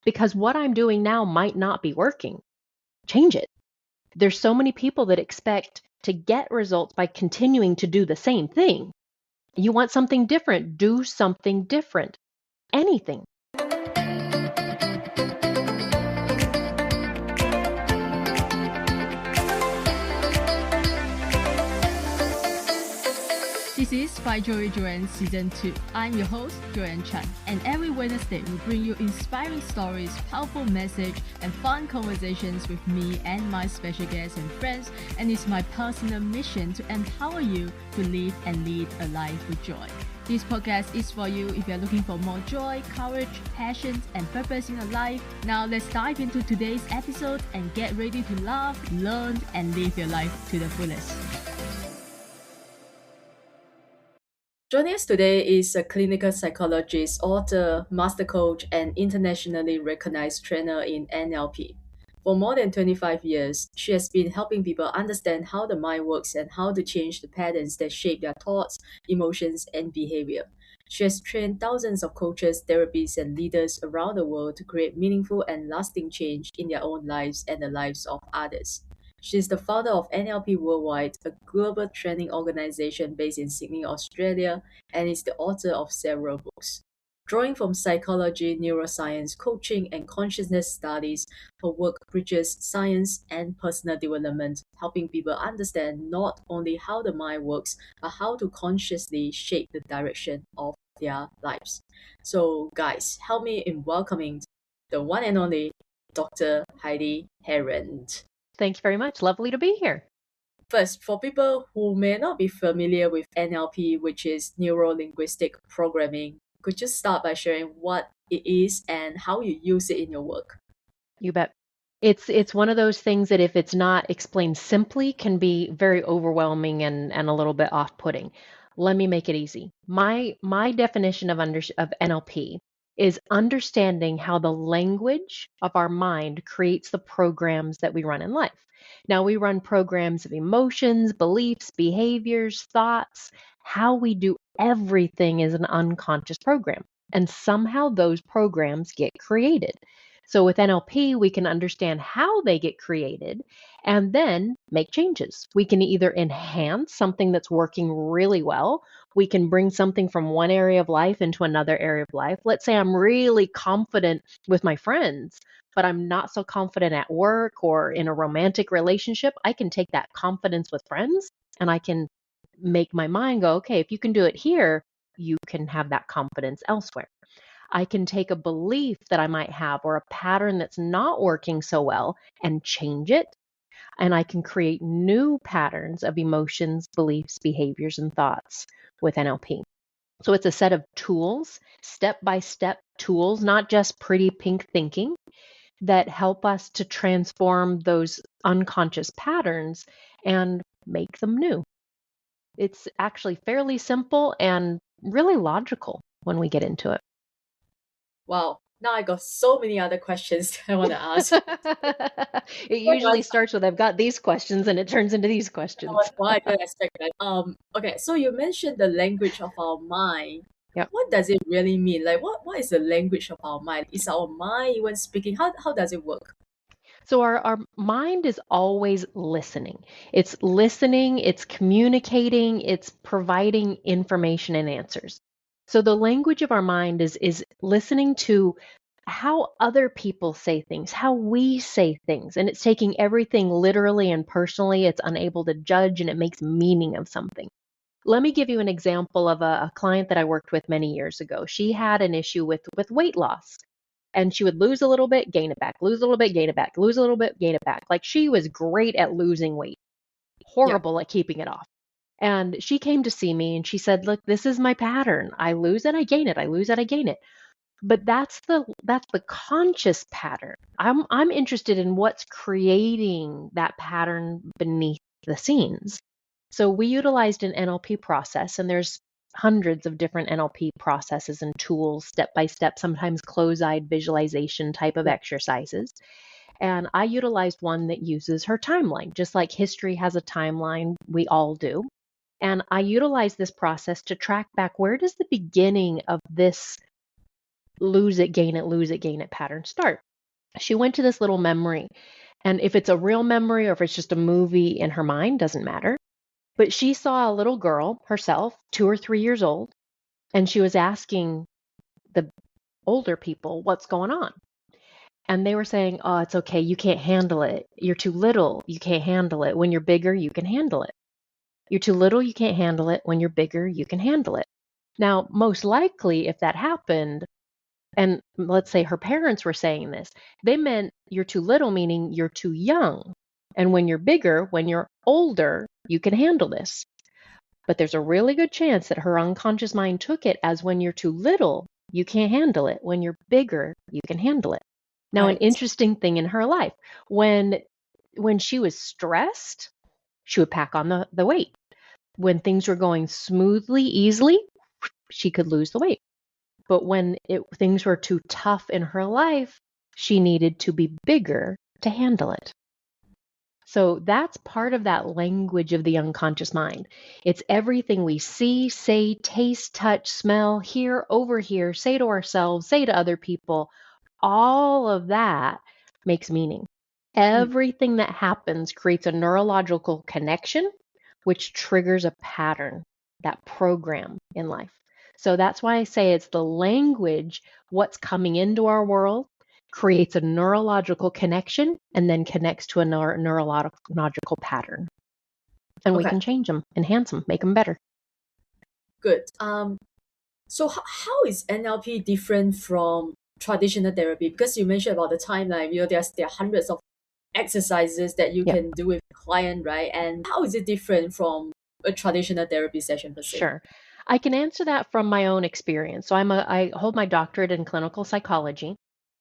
because what I'm doing now might not be working. Change it. There's so many people that expect to get results by continuing to do the same thing. You want something different, do something different. Anything. This is By Joyan Season 2. I'm your host, Joyan Chan, and every Wednesday we bring you inspiring stories, powerful message, and fun conversations with me and my special guests and friends, and it's my personal mission to empower you to live and lead a life with joy. This podcast is for you if you're looking for more joy, courage, passion, and purpose in your life. Now let's dive into today's episode and get ready to laugh, learn, and live your life to the fullest. Joining us today is a clinical psychologist, author, master coach, and internationally recognized trainer in NLP. For more than 25 years, she has been helping people understand how the mind works and how to change the patterns that shape their thoughts, emotions, and behavior. She has trained thousands of coaches, therapists, and leaders around the world to create meaningful and lasting change in their own lives and the lives of others. She is the founder of NLP Worldwide, a global training organization based in Sydney, Australia, and is the author of several books. Drawing from psychology, neuroscience, coaching, and consciousness studies, her work bridges science and personal development, helping people understand not only how the mind works, but how to consciously shape the direction of their lives. So, guys, help me in welcoming the one and only Dr. Heidi Heron. Thank you very much. Lovely to be here. First, for people who may not be familiar with NLP, which is Neuro-Linguistic Programming, could you start by sharing what it is and how you use it in your work? You bet. It's one of those things that if it's not explained simply can be very overwhelming and a little bit off-putting. Let me make it easy. My definition of NLP is understanding how the language of our mind creates the programs that we run in life. Now, we run programs of emotions, beliefs, behaviors, thoughts. How we do everything is an unconscious program, and somehow those programs get created. So with NLP, we can understand how they get created and then make changes. We can either enhance something that's working really well. We can bring something from one area of life into another area of life. Let's say I'm really confident with my friends, but I'm not so confident at work or in a romantic relationship. I can take that confidence with friends and I can make my mind go, okay, if you can do it here, you can have that confidence elsewhere. I can take a belief that I might have or a pattern that's not working so well and change it. And I can create new patterns of emotions, beliefs, behaviors, and thoughts with NLP. So it's a set of tools, step-by-step tools, not just pretty pink thinking, that help us to transform those unconscious patterns and make them new. It's actually fairly simple and really logical when we get into it. Wow, now I got so many other questions I want to ask. It usually starts with I've got these questions and it turns into these questions. Why I don't expect that. Okay, so you mentioned the language of our mind. Yep. What does it really mean? Like what is the language of our mind? Is our mind even speaking? How does it work? So our mind is always listening. It's listening, it's communicating, it's providing information and answers. So the language of our mind is listening to how other people say things, how we say things, and it's taking everything literally and personally. It's unable to judge and it makes meaning of something. Let me give you an example of a client that I worked with many years ago. She had an issue with weight loss. And she would lose a little bit, gain it back, lose a little bit, gain it back, lose a little bit, gain it back. Like she was great at losing weight, horrible at keeping it off. And she came to see me and she said, look, this is my pattern. I lose it, I gain it. I lose it, I gain it. But that's the conscious pattern. I'm interested in what's creating that pattern beneath the scenes. So we utilized an NLP process, and there's hundreds of different NLP processes and tools, step-by-step, sometimes close-eyed visualization type of exercises. And I utilized one that uses her timeline, just like history has a timeline, we all do. And I utilized this process to track back, where does the beginning of this lose it, gain it pattern start. She went to this little memory. And if it's a real memory or if it's just a movie in her mind, doesn't matter. But she saw a little girl herself, 2 or 3 years old, and she was asking the older people, what's going on? And they were saying, oh, it's okay. You can't handle it. You're too little. You can't handle it. When you're bigger, you can handle it. You're too little. You can't handle it. When you're bigger, you can handle it. Now, most likely, if that happened, and let's say her parents were saying this, they meant you're too little, meaning you're too young. And when you're bigger, when you're older, you can handle this. But there's a really good chance that her unconscious mind took it as when you're too little, you can't handle it. When you're bigger, you can handle it. Now, an Right. interesting thing in her life, when she was stressed, she would pack on the weight. When things were going smoothly, easily, she could lose the weight. But when things were too tough in her life, she needed to be bigger to handle it. So that's part of that language of the unconscious mind. It's everything we see, say, taste, touch, smell, hear, overhear, say to ourselves, say to other people. All of that makes meaning. Everything that happens creates a neurological connection, which triggers a pattern, that program in life. So that's why I say it's the language, what's coming into our world, creates a neurological connection and then connects to a neurological pattern. And we Okay, can change them, enhance them, make them better. good. So how is NLP different from traditional therapy? Because you mentioned about the timeline, there are hundreds of exercises that you Yep, can do with a client, right? And how is it different from a traditional therapy session per se? sure. I can answer that from my own experience. So I hold my doctorate in clinical psychology,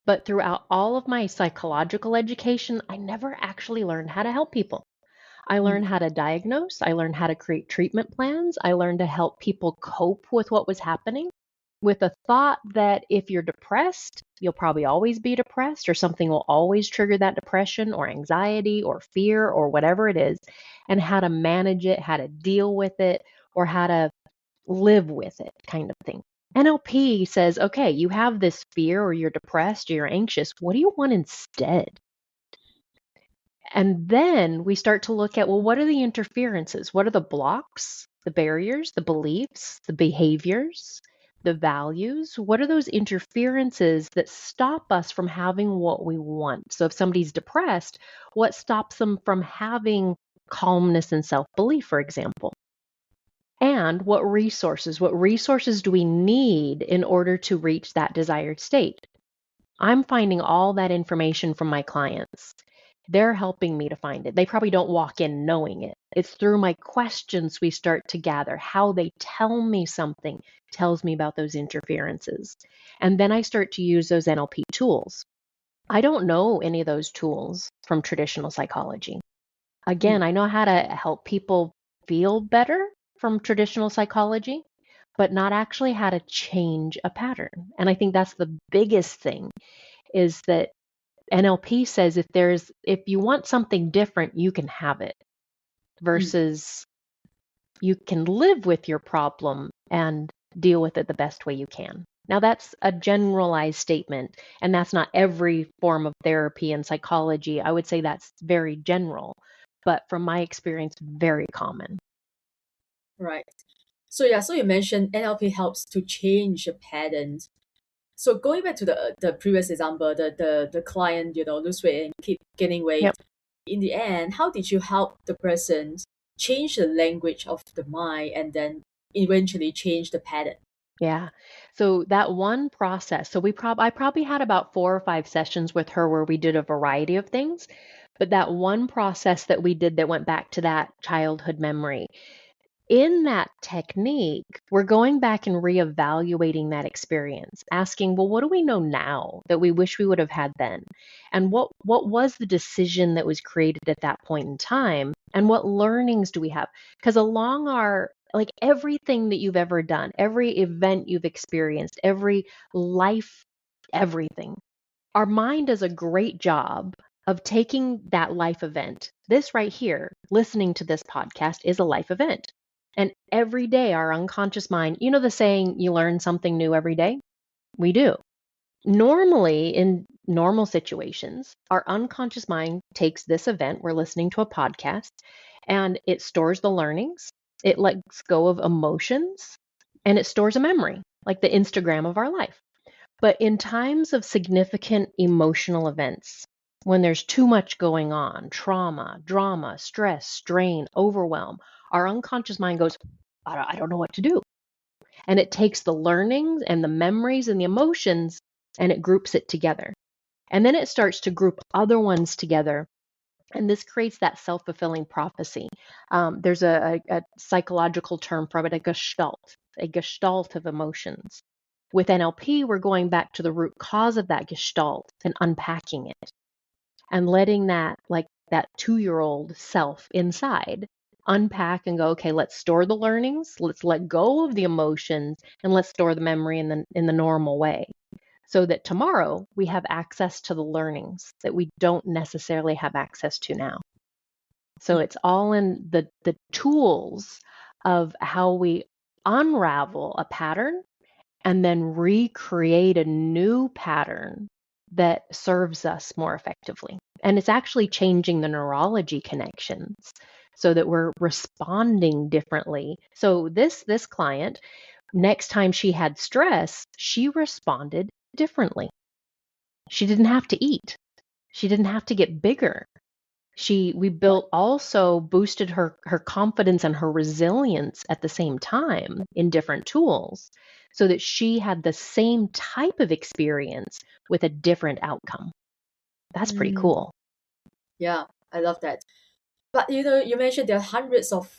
but throughout all of my psychological education, I never actually learned how to help people. I Mm, learned how to diagnose. I learned how to create treatment plans. I learned to help people cope with what was happening with a thought that if you're depressed, you'll probably always be depressed, or something will always trigger that depression or anxiety or fear or whatever it is, and how to manage it, how to deal with it, or how to live with it, kind of thing. NLP says, okay, you have this fear or you're depressed or you're anxious. What do you want instead? And then we start to look at, well, what are the interferences? What are the blocks, the barriers, the beliefs, the behaviors, the values? What are those interferences that stop us from having what we want? So if somebody's depressed, what stops them from having calmness and self-belief, for example? And what resources do we need in order to reach that desired state? I'm finding all that information from my clients. They're helping me to find it. They probably don't walk in knowing it. It's through my questions we start to gather how they tell me something tells me about those interferences. And then I start to use those NLP tools. I don't know any of those tools from traditional psychology. mm, Again, I know how to help people feel better from traditional psychology, but not actually how to change a pattern. And I think that's the biggest thing is that NLP says if you want something different, you can have it mm. versus you can live with your problem and deal with it the best way you can. Now that's a generalized statement, and that's not every form of therapy and psychology. I would say that's very general, but from my experience, very common. Right. So you mentioned NLP helps to change the patterns. So going back to the previous example, the client, lose weight and keep gaining weight. Yep. In the end, how did you help the person change the language of the mind and then eventually change the pattern? Yeah. So that one process, so I probably had about 4 or 5 sessions with her where we did a variety of things, but that one process that we did that went back to that childhood memory. In that technique, we're going back and reevaluating that experience, asking, well, what do we know now that we wish we would have had then? And what was the decision that was created at that point in time? And what learnings do we have? Because along our like everything that you've ever done, every event you've experienced, every life, everything, our mind does a great job of taking that life event. This right here, listening to this podcast, is a life event. And every day, our unconscious mind, you know the saying, you learn something new every day? We do. Normally, in normal situations, our unconscious mind takes this event, we're listening to a podcast, and it stores the learnings, it lets go of emotions, and it stores a memory, like the Instagram of our life. But in times of significant emotional events, when there's too much going on, trauma, drama, stress, strain, overwhelm, our unconscious mind goes, I don't know what to do. And it takes the learnings and the memories and the emotions and it groups it together. And then it starts to group other ones together. And this creates that self-fulfilling prophecy. There's a psychological term for it, a gestalt of emotions. With NLP, we're going back to the root cause of that gestalt and unpacking it and letting that, like that 2-year-old self inside, unpack and go, okay, let's store the learnings, let's let go of the emotions, and let's store the memory in the normal way. So that tomorrow we have access to the learnings that we don't necessarily have access to now. So it's all in the tools of how we unravel a pattern and then recreate a new pattern that serves us more effectively. And it's actually changing the neurology connections so that we're responding differently. So this client, next time she had stress, she responded differently. She didn't have to eat. She didn't have to get bigger. We built also boosted her confidence and her resilience at the same time in different tools so that she had the same type of experience with a different outcome. That's pretty Mm, cool. yeah, I love that. But you mentioned there are hundreds of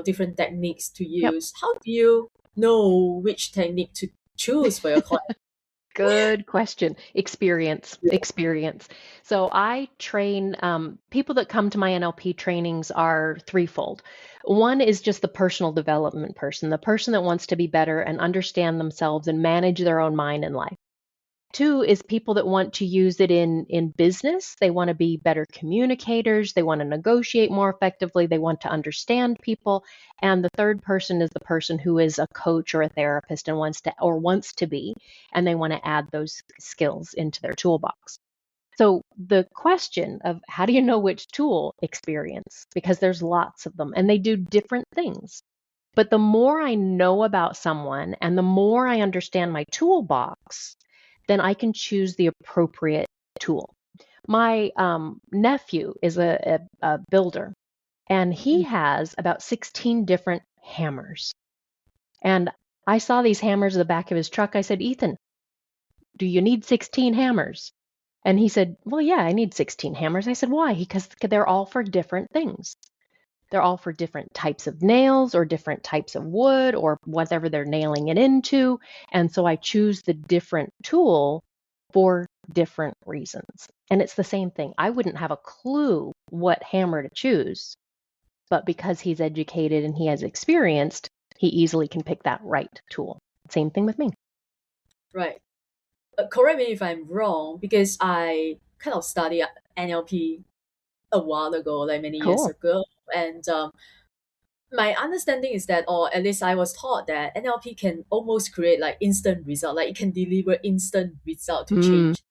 different techniques to Yep. use. How do you know which technique to choose for your client? Good question. Experience. So I train people that come to my NLP trainings are threefold. One is just the personal development person, the person that wants to be better and understand themselves and manage their own mind and life. Two is people that want to use it in business. They want to be better communicators. They want to negotiate more effectively. They want to understand people. And the third person is the person who is a coach or a therapist and wants to be, and they want to add those skills into their toolbox. So the question of how do you know which tool? Experience, because there's lots of them and they do different things. But the more I know about someone and the more I understand my toolbox, then I can choose the appropriate tool. My nephew is a builder, and he Mm. has about 16 different hammers. And I saw these hammers in the back of his truck. I said, Ethan, do you need 16 hammers? And he said, well, yeah, I need 16 hammers. I said, why? Because they're all for different things. They're all for different types of nails or different types of wood or whatever they're nailing it into. And so I choose the different tool for different reasons. And it's the same thing. I wouldn't have a clue what hammer to choose, but because he's educated and he has experienced, he easily can pick that right tool. Same thing with me. Right. Correct me if I'm wrong, because I kind of studied NLP a while ago, like many years Cool. ago, and my understanding is that, or at least I was taught that NLP can almost create like instant result, like it can deliver instant result to Mm, change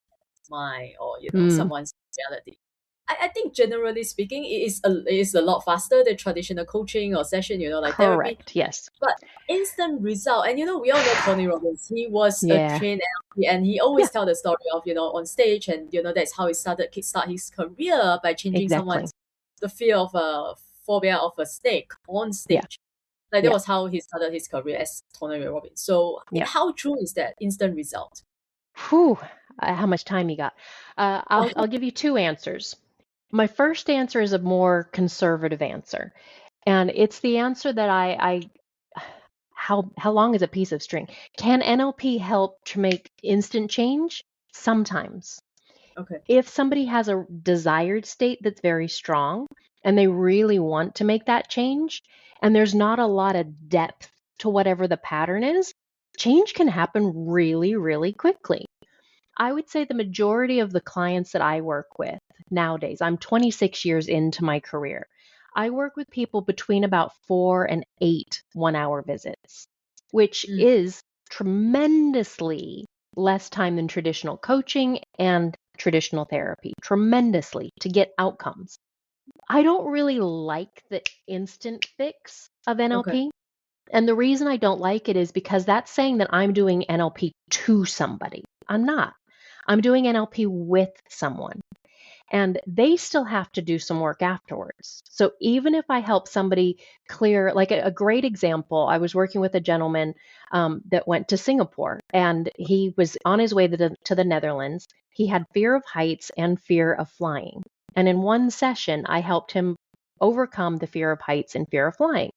mind or mm, someone's reality. I think generally speaking, it is a lot faster than traditional coaching or session, like therapy. correct. Yes. But instant result, and we all know Tony Robbins. He was a Yeah, trained NLP, and he yeah, always tell the story of on stage, and that's how he kickstart his career by changing exactly. someone's the fear of a phobia of a snake on Yeah, stage. Like that yeah, was how he started his career as Tony Robbins. So yeah. how true is that instant result? Whew, how much time you got? I'll give you two answers. My first answer is a more conservative answer, and it's the answer that I how long is a piece of string? Can NLP help to make instant change? Sometimes. Okay. If somebody has a desired state that's very strong and they really want to make that change, and there's not a lot of depth to whatever the pattern is, change can happen really, really quickly. I would say the majority of the clients that I work with nowadays, I'm 26 years into my career. I work with people between about 4 and 8 1-hour visits, which Mm, is tremendously less time than traditional coaching and traditional therapy, tremendously, to get outcomes. I don't really like the instant fix of Okay. NLP. And the reason I don't like it is because that's saying that I'm doing NLP to somebody. I'm not. I'm doing NLP with someone. And they still have to do some work afterwards. So even if I help somebody clear, like a great example, I was working with a gentleman that went to Singapore, and he was on his way to the Netherlands. He had fear of heights and fear of flying. And in one session, I helped him overcome the fear of heights and fear of flying.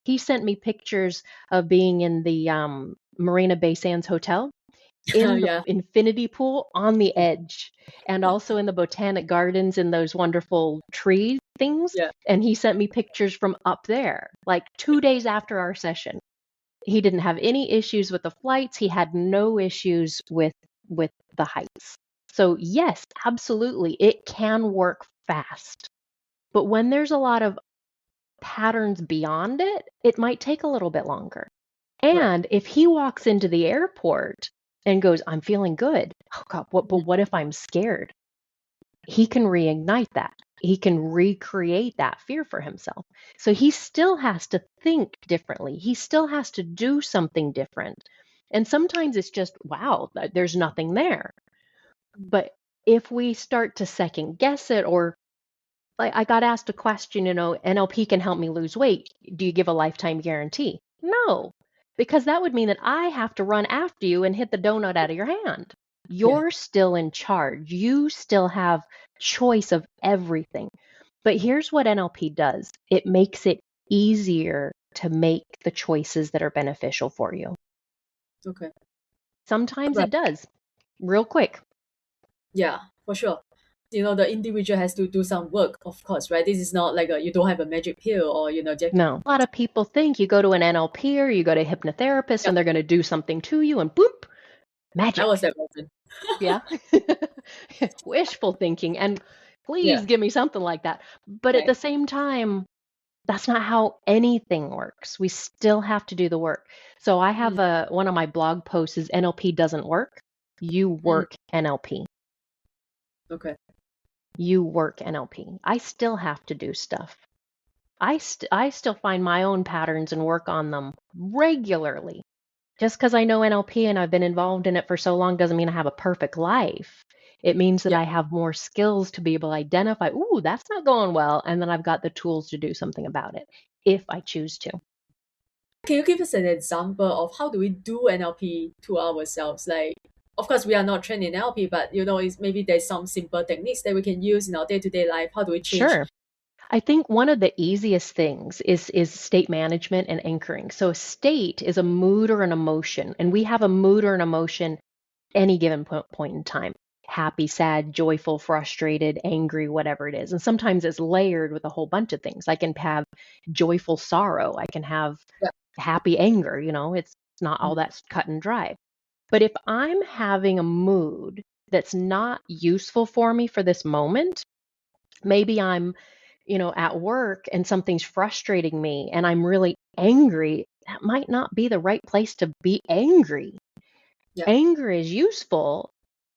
He sent me pictures of being in the Marina Bay Sands Hotel, in the Yeah. infinity pool on the edge, and also in the botanic gardens in those wonderful tree things. Yeah. And he sent me pictures from up there, like 2 days after our session. He didn't have any issues with the flights. He had no issues with the heights. So yes, absolutely, it can work fast. But when there's a lot of patterns beyond it, it might take a little bit longer. Right. And if he walks into the airport and goes, I'm feeling good. Oh God, but what if I'm scared? He can reignite that. He can recreate that fear for himself. So he still has to think differently. He still has to do something different. And sometimes it's just, wow, there's nothing there. But if we start to second guess it, or like I got asked a question, NLP can help me lose weight. Do you give a lifetime guarantee? No, because that would mean that I have to run after you and hit the donut out of your hand. Yeah. You're still in charge. You still have choice of everything. But here's what NLP does. It makes it easier to make the choices that are beneficial for you. Okay. Sometimes Right. it does, real quick. Yeah, for sure. The individual has to do some work, of course, right? This is not like you don't have a magic pill or, just, No. A lot of people think you go to an NLP or you go to a hypnotherapist yeah, and they're going to do something to you and boop, I was magic. that person. Yeah. Wishful thinking. And Yeah, please give me something like that. But at right. the same time, that's not how anything works. We still have to do the work. So I have Mm, one of my blog posts is NLP doesn't work. You mm, work NLP. okay. You work NLP. I still have to do stuff. I still find my own patterns and work on them regularly. Just because I know NLP and I've been involved in it for so long doesn't mean I have a perfect life. It means that Yeah. I have more skills to be able to identify, ooh, that's not going well. And then I've got the tools to do something about it if I choose to. Can you give us an example of how do we do NLP to ourselves? Like, of course, we are not trained in NLP, but it's maybe there's some simple techniques that we can use in our day-to-day life. How do we change? Sure. I think one of the easiest things is state management and anchoring. So a state is a mood or an emotion, and we have a mood or an emotion any given point in time. Happy, sad, joyful, frustrated, angry, whatever it is. And sometimes it's layered with a whole bunch of things. I can have joyful sorrow. I can have Yeah. happy anger. It's not all Mm, that cut and dry. But if I'm having a mood that's not useful for me for this moment, maybe I'm, at work and something's frustrating me and I'm really angry, that might not be the right place to be angry. yeah. Anger is useful,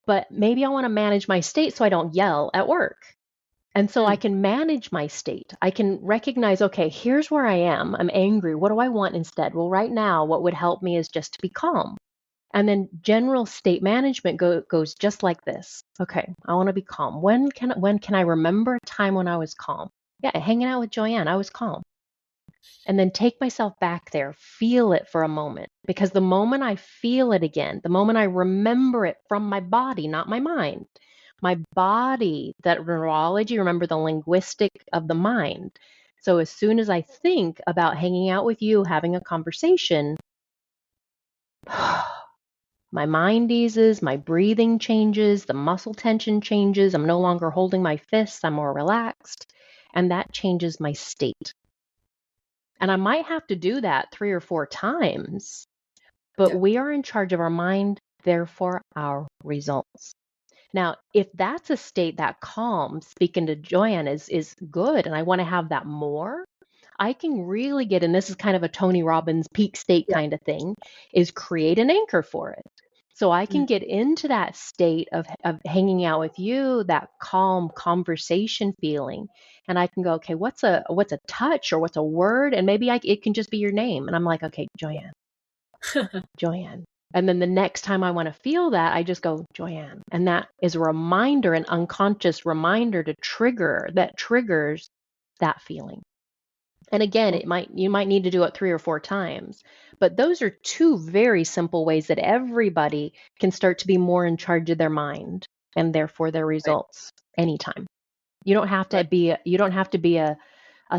but maybe I want to manage my state so I don't yell at work. And so I Mm, can manage my state. I can recognize, okay, here's where I am. I'm angry. What do I want instead? Well, right now, what would help me is just to be calm. And then general state management goes just like this. Okay, I want to be calm. When can I remember a time when I was calm? Yeah, hanging out with Joyanne, I was calm. And then take myself back there, feel it for a moment. Because the moment I feel it again, the moment I remember it from my body, not my body, that neurology, remember the linguistic of the mind. So as soon as I think about hanging out with you, having a conversation, my mind eases, my breathing changes, the muscle tension changes. I'm no longer holding my fists, I'm more relaxed. And that changes my state. And I might have to do that 3 or 4 times, but yeah. we are in charge of our mind, therefore our results. Now, if that's a state, that calm, speaking to Joyanne, is good, and I want to have that more, I can really and this is kind of a Tony Robbins peak state Yeah. kind of thing, is create an anchor for it. So I can Mm. get into that state of hanging out with you, that calm conversation feeling. And I can go, okay, what's a touch or what's a word? And maybe it can just be your name. And I'm like, okay, Joyan, Joyan. And then the next time I want to feel that, I just go, Joyan. And that is a reminder, an unconscious reminder that triggers that feeling. And again, Oh, you might need to do it 3 or 4 times. But those are 2 very simple ways that everybody can start to be more in charge of their mind and therefore their right, results anytime. You don't have to right. be a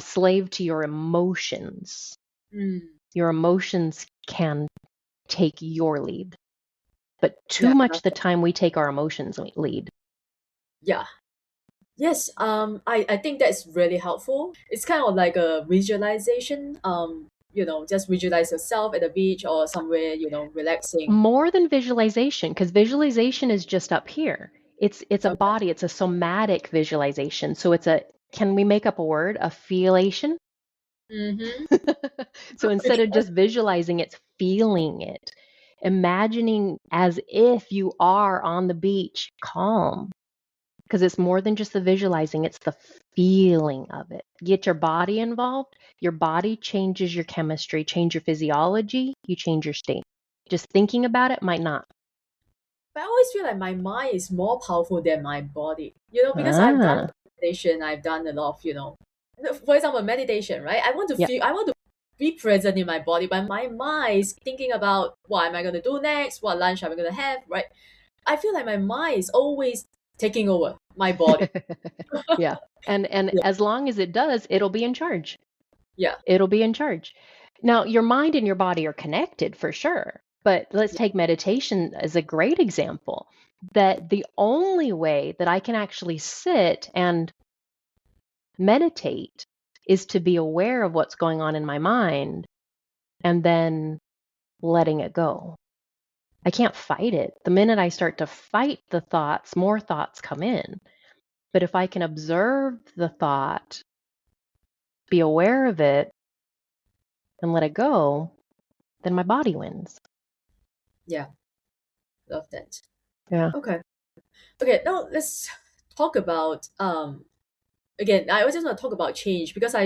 slave to your emotions. Mm. Your emotions can take your lead. But Yeah, too much love of the that. time we take our emotions lead. Yeah. Yes, I think that's really helpful. It's kind of like a visualization. Just visualize yourself at the beach or somewhere, relaxing. More than visualization, because visualization is just up here. It's a Okay. body, it's a somatic visualization. So can we make up a word? A feelation? Mm-hmm. So instead of just visualizing, it's feeling it. Imagining as if you are on the beach, calm. Because it's more than just the visualizing, it's the feeling of it. Get your body involved. Your body changes your chemistry, change your physiology, you change your state. Just thinking about it might not. But I always feel like my mind is more powerful than my body. Because I've done Ah, meditation, I've done a lot of, for example, meditation, right? yep. I want to be present in my body, but my mind is thinking about what am I going to do next? What lunch am I going to have, right? I feel like my mind is always taking over my body. Yeah. And Yeah, as long as it does, it'll be in charge. yeah, It'll be in charge. Now, your mind and your body are connected for sure. But let's yeah. take meditation as a great example. That the only way that I can actually sit and meditate is to be aware of what's going on in my mind and then letting it go. I can't fight it. The minute I start to fight the thoughts, more thoughts come in. But if I can observe the thought, be aware of it, and let it go, then my body wins. Yeah, love that. Yeah. Okay. Okay, now let's talk about again, I just want to talk about change because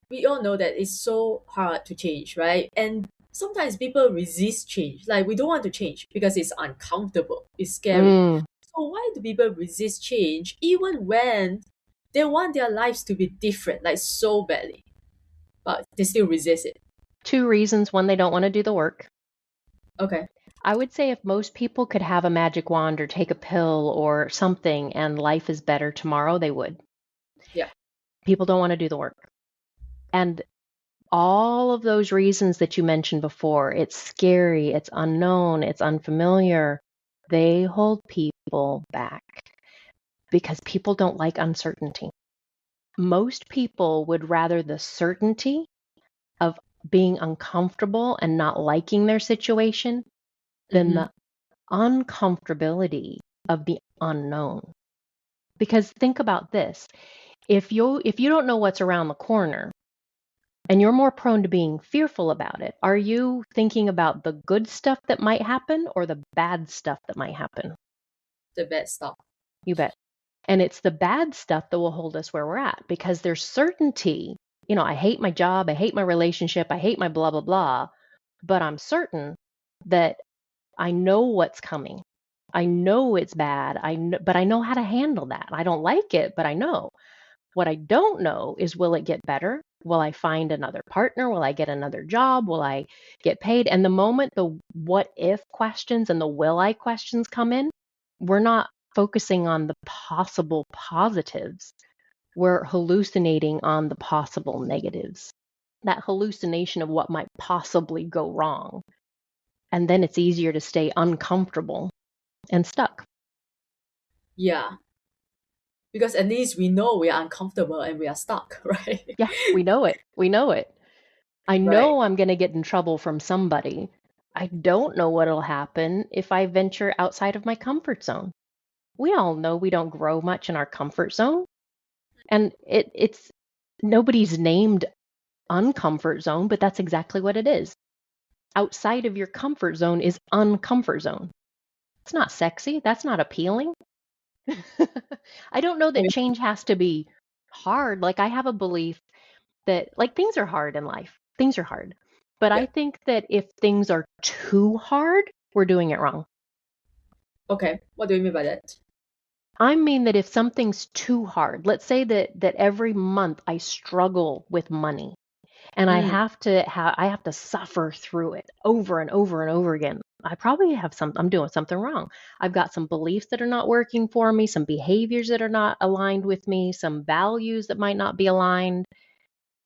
we all know that it's so hard to change, right? And sometimes people resist change. Like we don't want to change because it's uncomfortable, it's scary. Mm. So why do people resist change even when they want their lives to be different, like so badly, but they still resist it? 2 reasons. One, they don't want to do the work. Okay. I would say if most people could have a magic wand or take a pill or something and life is better tomorrow, they would. Yeah. People don't want to do the work. And all of those reasons that you mentioned before, it's scary, it's unknown, it's unfamiliar, they hold people back because people don't like uncertainty. Most people would rather the certainty of being uncomfortable and not liking their situation than Mm-hmm. the uncomfortability of the unknown. Because think about this. If you don't know what's around the corner and you're more prone to being fearful about it, are you thinking about the good stuff that might happen or the bad stuff that might happen? The bad stuff. You bet. And it's the bad stuff that will hold us where we're at because there's certainty. I hate my job, I hate my relationship, I hate my blah, blah, blah, but I'm certain that I know what's coming. I know it's bad. But I know how to handle that. I don't like it, but I know. What I don't know is, will it get better? Will I find another partner? Will I get another job? Will I get paid? And the moment the what if questions and the will I questions come in, we're not focusing on the possible positives. We're hallucinating on the possible negatives. That hallucination of what might possibly go wrong. And then it's easier to stay uncomfortable and stuck. Yeah. Because at least we know we are uncomfortable and we are stuck, right? Yeah, we know it. We know it. I Right. know I'm going to get in trouble from somebody. I don't know what'll happen if I venture outside of my comfort zone. We all know we don't grow much in our comfort zone. And it's nobody's named uncomfort zone, but that's exactly what it is. Outside of your comfort zone is uncomfort zone. That's not sexy. That's not appealing. I don't know Oh, that change has to be hard. Like I have a belief that like things are hard in life. Things are hard. But yeah. I think that if things are too hard, we're doing it wrong. Okay. What do you mean by that? I mean that if something's too hard, let's say that every month I struggle with money and Mm, I have to suffer through it over and over and over again. I probably have I'm doing something wrong. I've got some beliefs that are not working for me, some behaviors that are not aligned with me, some values that might not be aligned.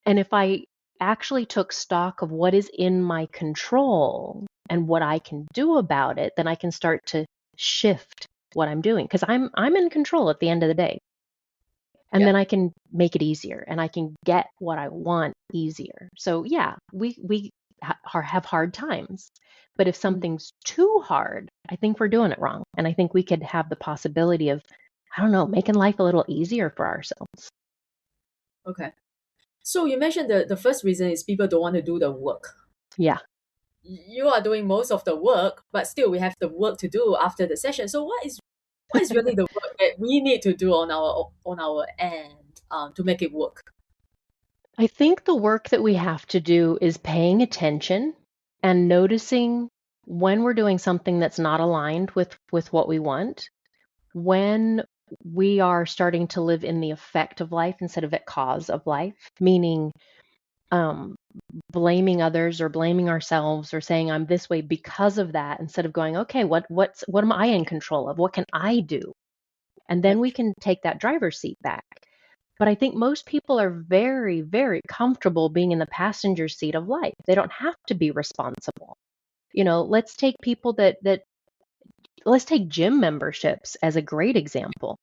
And if I actually took stock of what is in my control and what I can do about it, then I can start to shift what I'm doing because I'm in control at the end of the day. And yeah. then I can make it easier and I can get what I want easier. So yeah, have hard times. But if Mm, something's too hard, I think we're doing it wrong. And I think we could have the possibility of, I don't know, making life a little easier for ourselves. okay. So you mentioned the first reason is people don't want to do the work. Yeah. You are doing most of the work, but still we have the work to do after the session. So what is really the work that we need to do on our end to make it work? I think the work that we have to do is paying attention and noticing when we're doing something that's not aligned with what we want, when we are starting to live in the effect of life instead of the cause of life, meaning um, blaming others or blaming ourselves or saying I'm this way because of that instead of going, okay, what am I in control of? What can I do? And then Okay. we can take that driver's seat back. But I think most people are very, very comfortable being in the passenger seat of life. They don't have to be responsible. Let's take let's take gym memberships as a great example.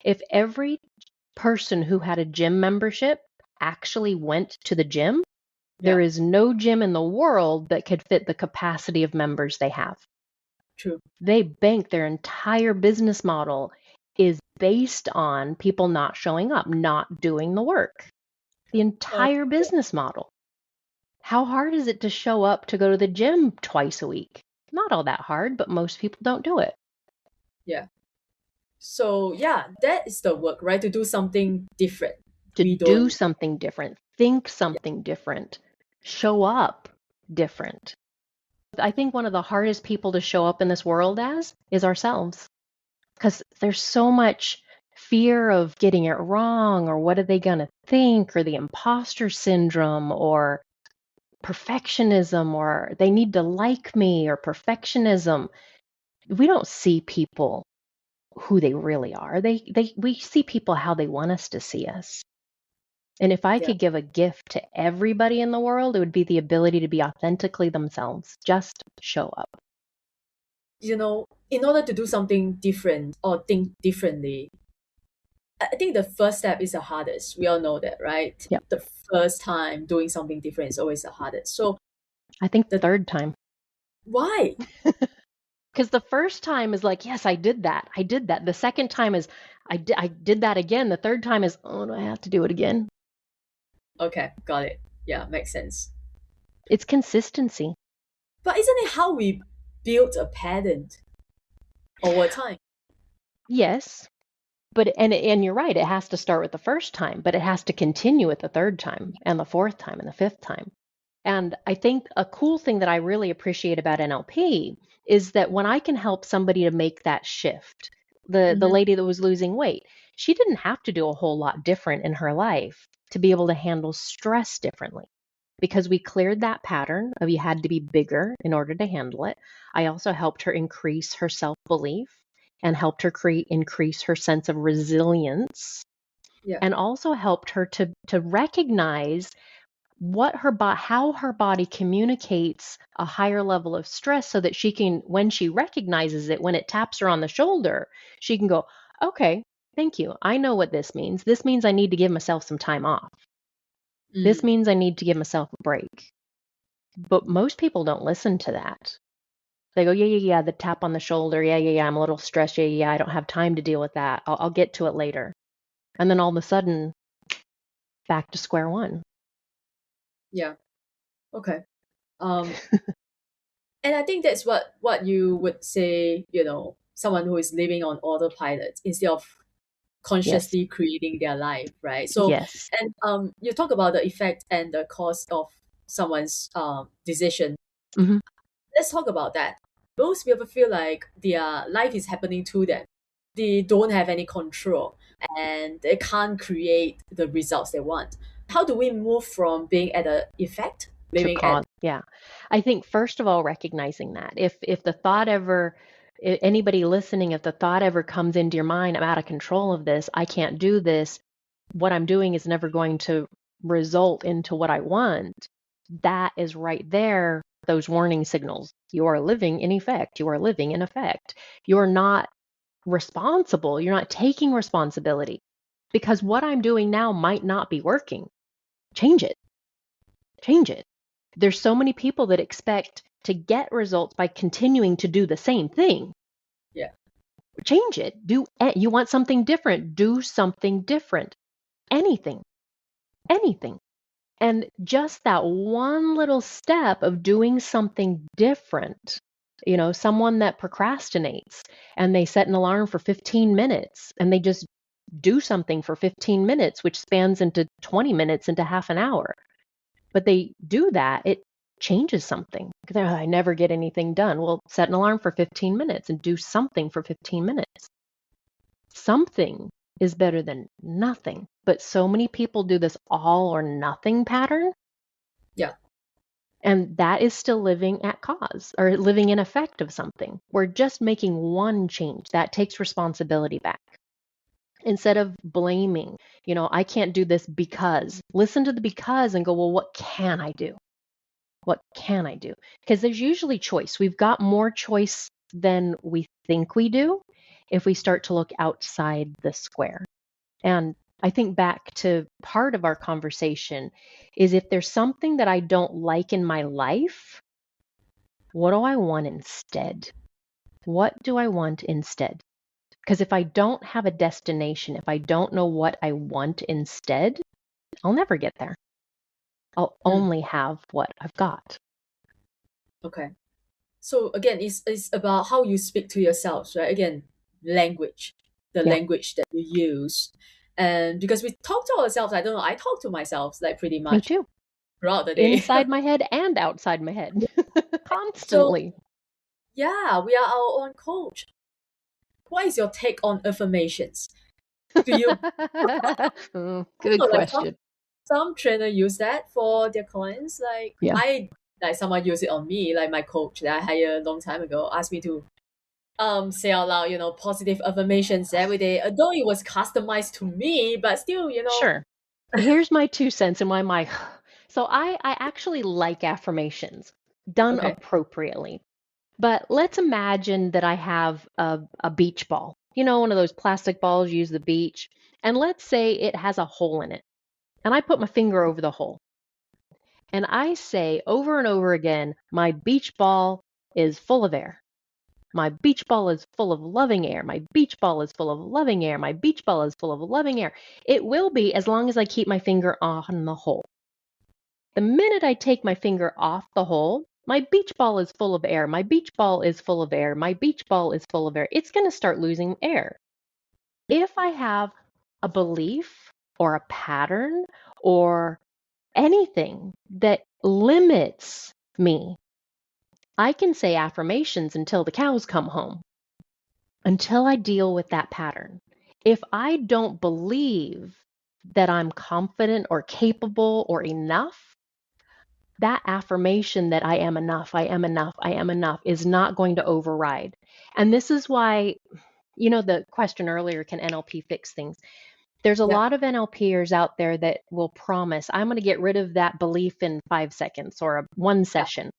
If every person who had a gym membership actually went to the gym, there Yeah, is no gym in the world that could fit the capacity of members they have. true. They bank their entire business model is based on people not showing up, not doing the work. The Uh, entire business model. How hard is it to show up to go to the gym twice a week? Not all that hard, but most people don't do it. yeah. So yeah, that is the work, right? To do something different. To We do don't. something different, think Yeah, something different, show up different. I think one of the hardest people to show up in this world as is ourselves because there's so much fear of getting it wrong or what are they going to think or the imposter syndrome or perfectionism or they need to like me or perfectionism. We don't see people who they really are. We see people how they want us to see us. And if I yeah. could give a gift to everybody in the world, it would be the ability to be authentically themselves. Just show up. In order to do something different or think differently, I think the first step is the hardest. We all know that, right? Yep. The first time doing something different is always the hardest. So I think the third time. why? Because the first time is like, yes, I did that. I did that. The second time is, I did that again. The third time is, oh, do I have to do it again? Okay, got it. Yeah, makes sense. It's consistency. But isn't it how we build a pattern over time? Yes. But and you're right, it has to start with the first time, but it has to continue with the third time and the fourth time and the fifth time. And I think a cool thing that I really appreciate about NLP is that when I can help somebody to make that shift, the Hmm. lady that was losing weight, she didn't have to do a whole lot different in her life to be able to handle stress differently because we cleared that pattern of you had to be bigger in order to handle it. I also helped her increase her self-belief and helped her increase her sense of resilience Yeah. and also helped her to recognize how her body communicates a higher level of stress so that she can, when she recognizes it, when it taps her on the shoulder, she can go, okay, thank you, I know what this means. This means I need to give myself some time off. This Mm. means I need to give myself a break. But most people don't listen to that. They go, yeah, yeah, yeah, the tap on the shoulder. Yeah, yeah, yeah, I'm a little stressed. Yeah, yeah, yeah, I don't have time to deal with that. I'll get to it later. And then all of a sudden, back to square one. Yeah. Okay. Um, and I think that's what you would say, someone who is living on autopilot instead of Yes. consciously creating their life, right? So, Yes. and you talk about the effect and the cause of someone's decision. Hmm. Let's talk about that. Most people feel like their life is happening to them. They don't have any control and they can't create the results they want. How do we move from being at the effect, To living at cause, yeah. I think first of all, recognizing that if the thought ever, anybody listening, if the thought ever comes into your mind, I'm out of control of this, I can't do this, what I'm doing is never going to result into what I want, that is right there, those warning signals. You are living in effect. You are living in effect. You're not responsible. You're not taking responsibility because what I'm doing now might not be working. Change it. Change it. There's so many people that expect to get results by continuing to do the same thing. yeah. Change it. You want something different, do something different. Anything. Anything. And just that one little step of doing something different, someone that procrastinates and they set an alarm for 15 minutes and they just do something for 15 minutes, which spans into 20 minutes into half an hour. But they do that, it changes something. I never get anything done. Well, set an alarm for 15 minutes and do something for 15 minutes. Something is better than nothing. But so many people do this all or nothing pattern. Yeah. And that is still living at cause or living in effect of something. We're just making one change that takes responsibility back. Instead of blaming, I can't do this because. Listen to the because and go, well, what can I do? What can I do? Because there's usually choice. We've got more choice than we think we do if we start to look outside the square. And I think back to part of our conversation is if there's something that I don't like in my life, what do I want instead? What do I want instead? Because if I don't have a destination, if I don't know what I want instead, I'll never get there. I'll Mm, only have what I've got. okay. So again, it's about how you speak to yourselves, right? Again, language, the Yep, language that you use. And because we talk to ourselves, I don't know, I talk to myself like pretty me much too. throughout the day. Inside my head and outside my head. So Constantly. yeah, we are our own coach. What is your take on affirmations? Do you Good also like question. some trainer use that for their clients? Like Yeah, I like someone use it on me, like my coach that I hired a long time ago asked me to say out loud, positive affirmations every day. Although it was customized to me, but still, sure. Here's my 2 cents and why my so I actually like affirmations done okay, appropriately. But let's imagine that I have a beach ball. One of those plastic balls you use the beach. And let's say it has a hole in it. And I put my finger over the hole. And I say over and over again, my beach ball is full of air. My beach ball is full of loving air. My beach ball is full of loving air. My beach ball is full of loving air. It will be as long as I keep my finger on the hole. The minute I take my finger off the hole, my beach ball is full of air. My beach ball is full of air. My beach ball is full of air. It's going to start losing air. If I have a belief or a pattern or anything that limits me, I can say affirmations until the cows come home, until I deal with that pattern. If I don't believe that I'm confident or capable or enough, that affirmation that I am enough, I am enough, I am enough is not going to override. And this is why, the question earlier, can NLP fix things? There's a yeah, lot of NLPers out there that will promise, I'm going to get rid of that belief in 5 seconds or one yeah, session.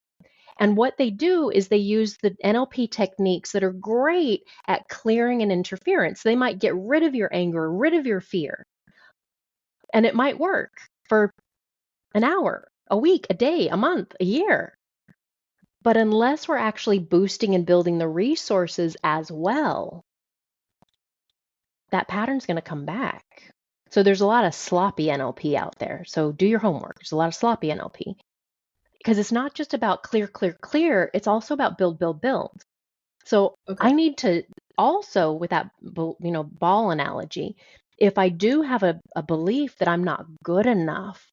And what they do is they use the NLP techniques that are great at clearing an interference. They might get rid of your anger, rid of your fear, and it might work for an hour, a week, a day, a month, a year. But unless we're actually boosting and building the resources as well, that pattern's going to come back. So there's a lot of sloppy NLP out there. So do your homework. There's a lot of sloppy NLP because it's not just about clear, clear, clear. It's also about build, build, build. So Okay. I need to also, with that, ball analogy, if I do have a belief that I'm not good enough,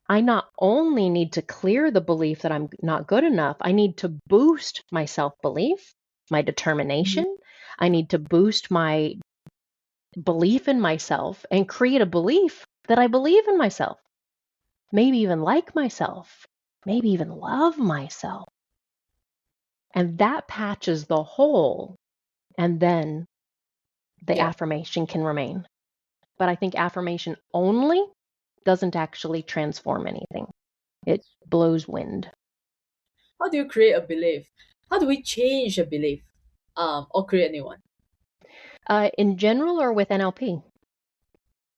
I not only need to clear the belief that I'm not good enough, I need to boost my self belief, my Mhm. determination. I need to boost my belief in myself and create a belief that I believe in myself, maybe even like myself, maybe even love myself. And that patches the hole, and then the Yeah. affirmation can remain. But I think affirmation only doesn't actually transform anything. It blows wind. How do you create a belief? How do we change a belief, or create a new one? In general or with NLP?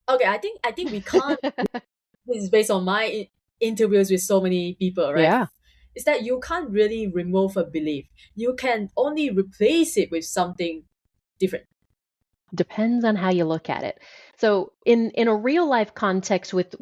Okay, I think we can't. This is based on my interviews with so many people, right? Yeah. Is that you can't really remove a belief. You can only replace it with something different. Depends on how you look at it. So in a real life context with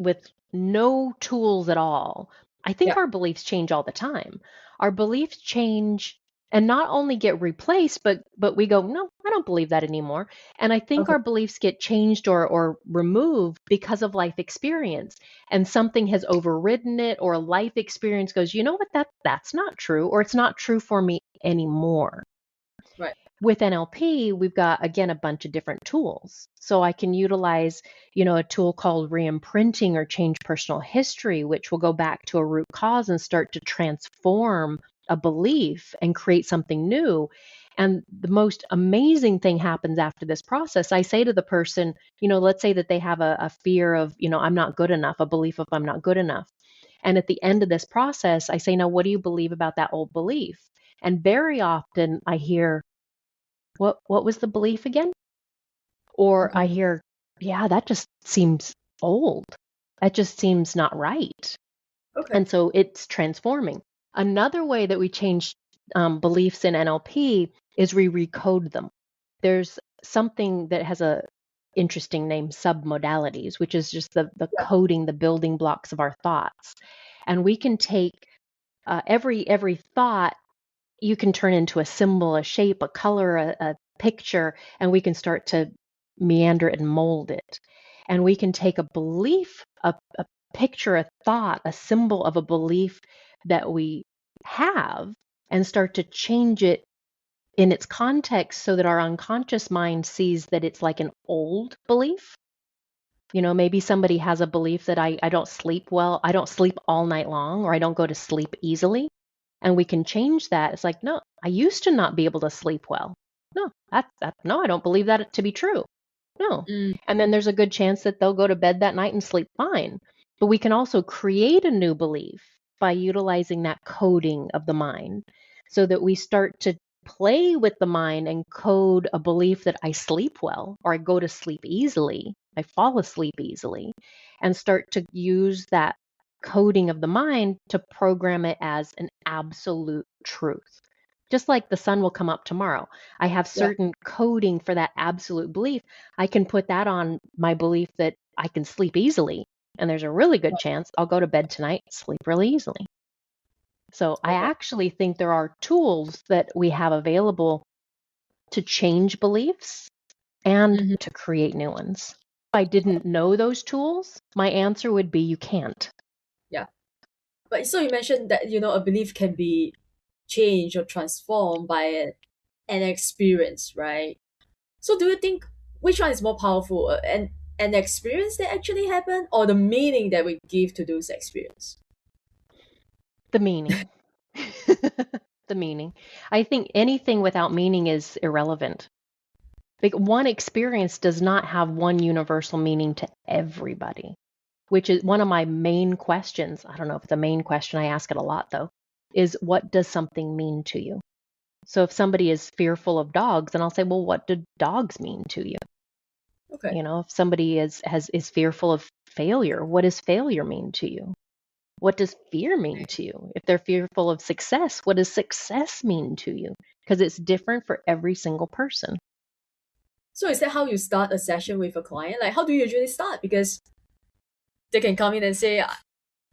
no tools at all, I think Yeah. our beliefs change all the time. Our beliefs change and not only get replaced, but we go, no, I don't believe that anymore. And I think Okay. our beliefs get changed or removed because of life experience. And something has overridden it, or a life experience goes, you know what, that's not true, or it's not true for me anymore. Right. With NLP, we've got, again, a bunch of different tools. So I can utilize, a tool called re-imprinting or change personal history, which will go back to a root cause and start to transform a belief and create something new. And the most amazing thing happens after this process. I say to the person, let's say that they have a fear of, I'm not good enough, a belief of I'm not good enough. And at the end of this process, I say, now, what do you believe about that old belief? And very often I hear, what was the belief again? Or I Mhm. hear, yeah, that just seems old. That just seems not right. Okay. And so it's transforming. Another way that we change beliefs in NLP is we recode them. There's something that has a interesting name, submodalities, which is just the Yeah. coding, the building blocks of our thoughts. And we can take every thought, you can turn into a symbol, a shape, a color, a picture, and we can start to meander it and mold it. And we can take a belief, a picture, a thought, a symbol of a belief that we have, and start to change it in its context so that our unconscious mind sees that it's like an old belief. Maybe somebody has a belief that I don't sleep well, I don't sleep all night long, or I don't go to sleep easily. And we can change that. It's like, no, I used to not be able to sleep well. No, no, I don't believe that to be true. No. Mm. And then there's a good chance that they'll go to bed that night and sleep fine. But we can also create a new belief by utilizing that coding of the mind so that we start to play with the mind and code a belief that I sleep well, or I go to sleep easily, I fall asleep easily, and start to use that coding of the mind to program it as an absolute truth. Just like the sun will come up tomorrow. I have Yeah. certain coding for that absolute belief. I can put that on my belief that I can sleep easily. And there's a really good chance I'll go to bed tonight, sleep really easily. So I Okay. actually think there are tools that we have available to change beliefs and Hmm. to create new ones. If I didn't know those tools, my answer would be you can't. Yeah. But so you mentioned that a belief can be changed or transformed by an experience, right? So do you think which one is more powerful, an experience that actually happened, or the meaning that we give to those experience? The meaning. The meaning. I think anything without meaning is irrelevant. Like, one experience does not have one universal meaning to everybody, which is one of my main questions. I don't know if it's a main question, I ask it a lot though, is what does something mean to you? So if somebody is fearful of dogs, then I'll say, well, what do dogs mean to you? Okay. If somebody is fearful of failure, what does failure mean to you? What does fear mean to you? If they're fearful of success, what does success mean to you? Because it's different for every single person. So is that how you start a session with a client? Like, how do you usually start? Because they can come in and say,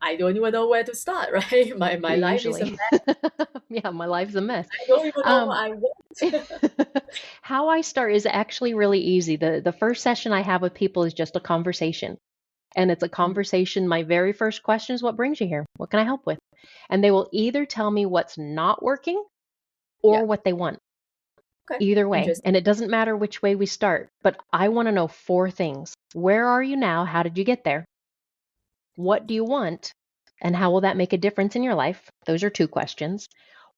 I don't even know where to start, right? My life is a Usually. mess. Yeah, my life's a mess. I don't even know what Um, I want. how I start is actually really easy. The first session I have with people is just a conversation. And it's a Mm, conversation. My very first question is, what brings you here? What can I help with? And they will either tell me what's not working yeah. or what they want. Okay. Either way. Interesting. And it doesn't matter which way we start, but I want to know four things. Where are you now? How did you get there? What do you want? And how will that make a difference in your life? Those are two questions.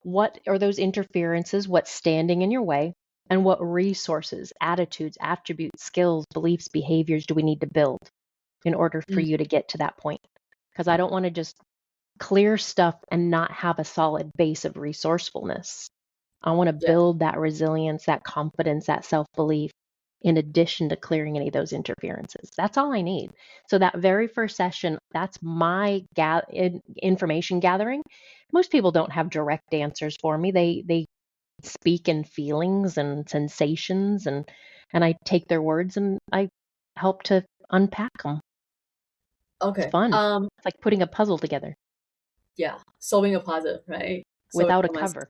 What are those interferences? What's standing in your way? And what resources, attitudes, attributes, skills, beliefs, behaviors do we need to build in order for Mm, you to get to that point? Because I don't want to just clear stuff and not have a solid base of resourcefulness. I want to yeah. build that resilience, that confidence, that self belief, in addition to clearing any of those interferences. That's all I need. So, that very first session, that's my information gathering. Most people don't have direct answers for me. They speak in feelings and sensations, and I take their words and I help to unpack them. It's Okay. fun. It's like putting a puzzle together Yeah. Solving a puzzle, right? Solving without a for myself. cover.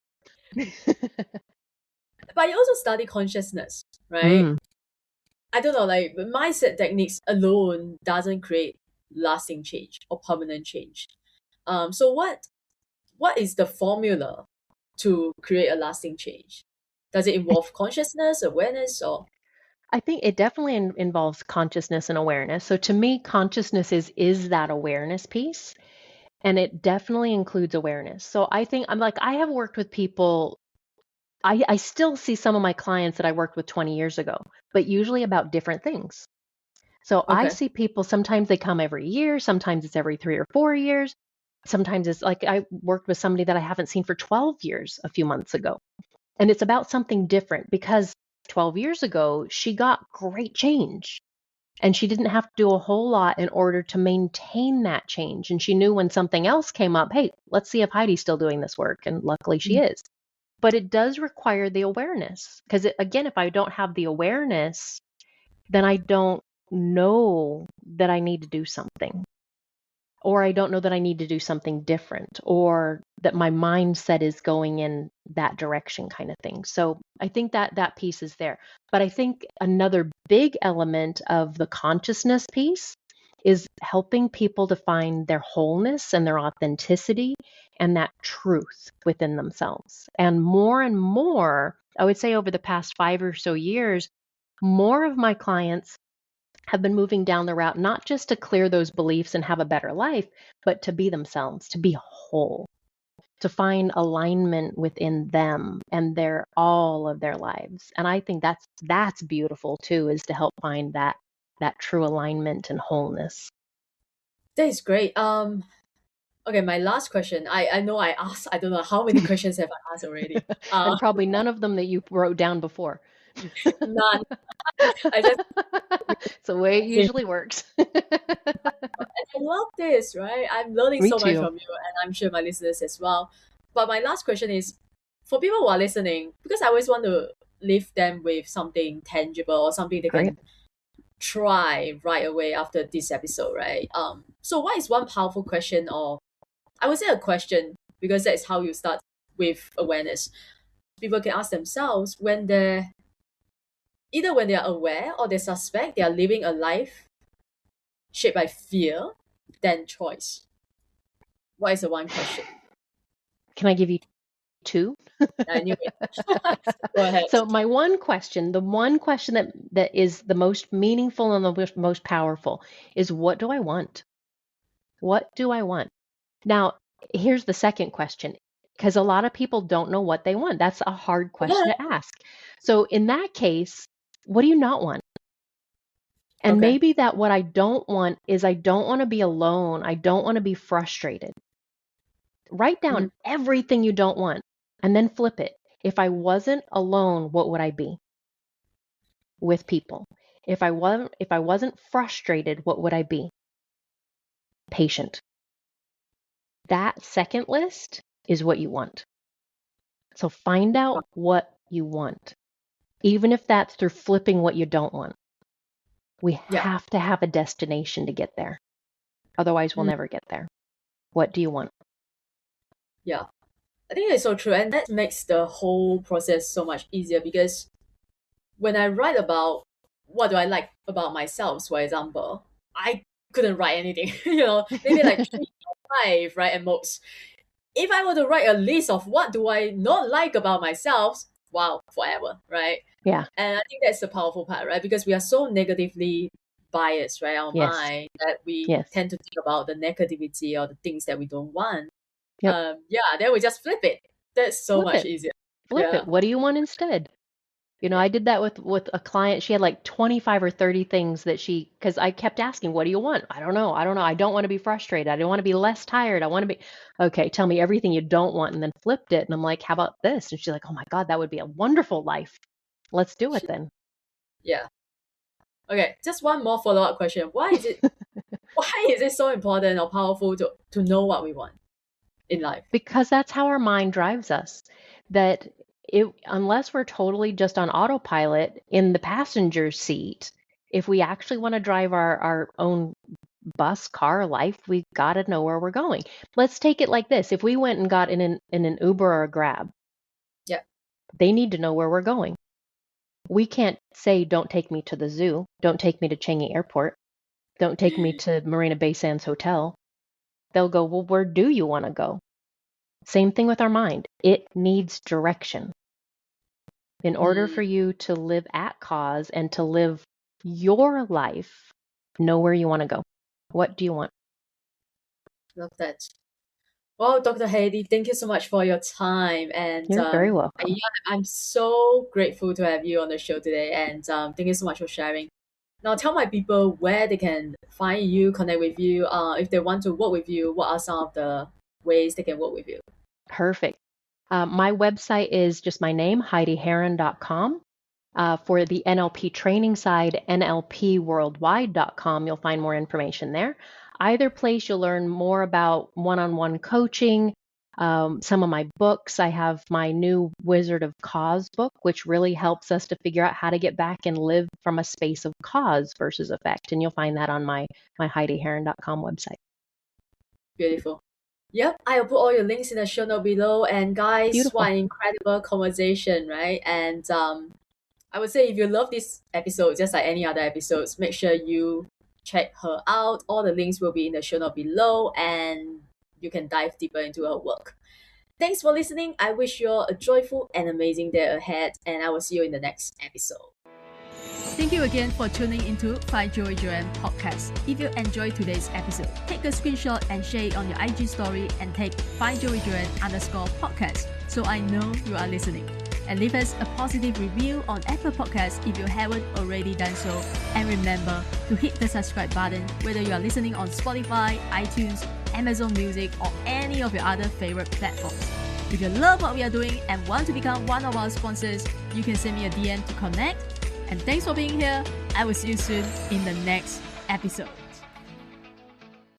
But you also study consciousness, right? Mm. I don't know, like mindset techniques alone doesn't create lasting change or permanent change. So what is the formula to create a lasting change? Does it involve consciousness, awareness, or I think it definitely involves consciousness and awareness. So to me, consciousness is that awareness piece, and it definitely includes awareness. So I think I'm like I have worked with people. I still see some of my clients that I worked with 20 years ago, but usually about different things. So I okay, see people, sometimes they come every year, sometimes it's every 3 or 4 years. Sometimes it's like I worked with somebody that I haven't seen for 12 years a few months ago. And it's about something different because 12 years ago, she got great change. And she didn't have to do a whole lot in order to maintain that change. And she knew when something else came up, hey, let's see if Heidi's still doing this work. And luckily she mm, is. But it does require the awareness. Because again, if I don't have the awareness, then I don't know that I need to do something, or I don't know that I need to do something different, or that my mindset is going in that direction, kind of thing. So I think that that piece is there. But I think another big element of the consciousness piece is helping people to find their wholeness and their authenticity and that truth within themselves. And more, I would say over the past 5 or so years, more of my clients have been moving down the route, not just to clear those beliefs and have a better life, but to be themselves, to be whole, to find alignment within them and their all of their lives. And I think that's beautiful too, is to help find that true alignment and wholeness. that is great. Okay, my last question. I know I asked. I don't know how many questions have I asked already. And probably none of them that you wrote down before. None. I just It's the way it usually works. I love this, right? I'm learning Me so much too. from you, and I'm sure my listeners as well. But my last question is for people who are listening, because I always want to leave them with something tangible or something they Great. can try right away after this episode, right? So what is one powerful question, or I would say a question, because that's how you start with awareness. People can ask themselves when they're either when they're aware or they suspect they are living a life shaped by fear than choice. What is the one question? Can I give you two? I knew it. Go ahead. So my one question, the one question that is the most meaningful and the most powerful is, what do I want? What do I want? Now, here's the second question, because a lot of people don't know what they want. That's a hard Yeah. question to ask. So in that case, what do you not want? And Okay. maybe that what I don't want is, I don't want to be alone. I don't want to be frustrated. Write down Mm, everything you don't want and then flip it. If I wasn't alone, what would I be? With people. If I wasn't frustrated, what would I be? Patient. That second list is what you want. So find out what you want, even if that's through flipping what you don't want. We yeah. have to have a destination to get there. Otherwise, we'll Mm, never get there. What do you want? Yeah, I think it's so true. And that makes the whole process so much easier because when I write about what do I like about myself, for example, I couldn't write anything, maybe like three or five, right, at most. If I were to write a list of what do I not like about myself, wow, forever, right? Yeah. And I think that's the powerful part, right? Because we are so negatively biased, right? Our Yes. mind that we Yes. tend to think about the negativity or the things that we don't want. Yep. Then we just flip it. That's so Flip much it. easier. Flip Yeah. it. What do you want instead? Yeah. I did that with a client. She had like 25 or 30 things that because I kept asking, what do you want? I don't know. I don't know. I don't want to be frustrated. I don't want to be less tired. I want to be, okay, tell me everything you don't want. And then flipped it. And I'm like, how about this? And she's like, oh my God, that would be a wonderful life. Let's do it then. Yeah. Okay, just one more follow-up question. Why is it so important or powerful to know what we want in life? Because that's how our mind drives us. That unless we're totally just on autopilot in the passenger seat, if we actually want to drive our own bus, car, life, we got to know where we're going. Let's take it like this. If we went and got in an Uber or a Grab, Yeah. they need to know where we're going. We can't say, don't take me to the zoo. Don't take me to Changi Airport. Don't take me to Marina Bay Sands Hotel. They'll go, well, where do you want to go? Same thing with our mind. It needs direction. In order for you to live at cause and to live your life, know where you want to go. What do you want? Love that. Well, Dr. Heidi, thank you so much for your time. And You're very welcome. I'm so grateful to have you on the show today. And thank you so much for sharing. Now, tell my people where they can find you, connect with you. If they want to work with you, what are some of the ways they can work with you? Perfect. My website is just my name, HeidiHeron.com. For the NLP training side, NLPworldwide.com. You'll find more information there. Either place, you'll learn more about one-on-one coaching, some of my books. I have my new Wizard of Cause book, which really helps us to figure out how to get back and live from a space of cause versus effect. And you'll find that on my HeidiHeron.com website. Beautiful. Yep, I will put all your links in the show note below. And guys, Beautiful. what an incredible conversation, right? And I would say if you love this episode, just like any other episodes, make sure you check her out. All the links will be in the show note below, and you can dive deeper into her work. Thanks for listening. I wish you all a joyful and amazing day ahead, and I will see you in the next episode. Thank you again for tuning into Find Joy Joyan podcast. If you enjoyed today's episode, take a screenshot and share it on your IG story and tag findjoyjoyan_podcast so I know you are listening. And leave us a positive review on Apple Podcasts if you haven't already done so. And remember to hit the subscribe button whether you are listening on Spotify, iTunes, Amazon Music, or any of your other favorite platforms. If you love what we are doing and want to become one of our sponsors, you can send me a DM to connect. And thanks for being here. I will see you soon in the next episode.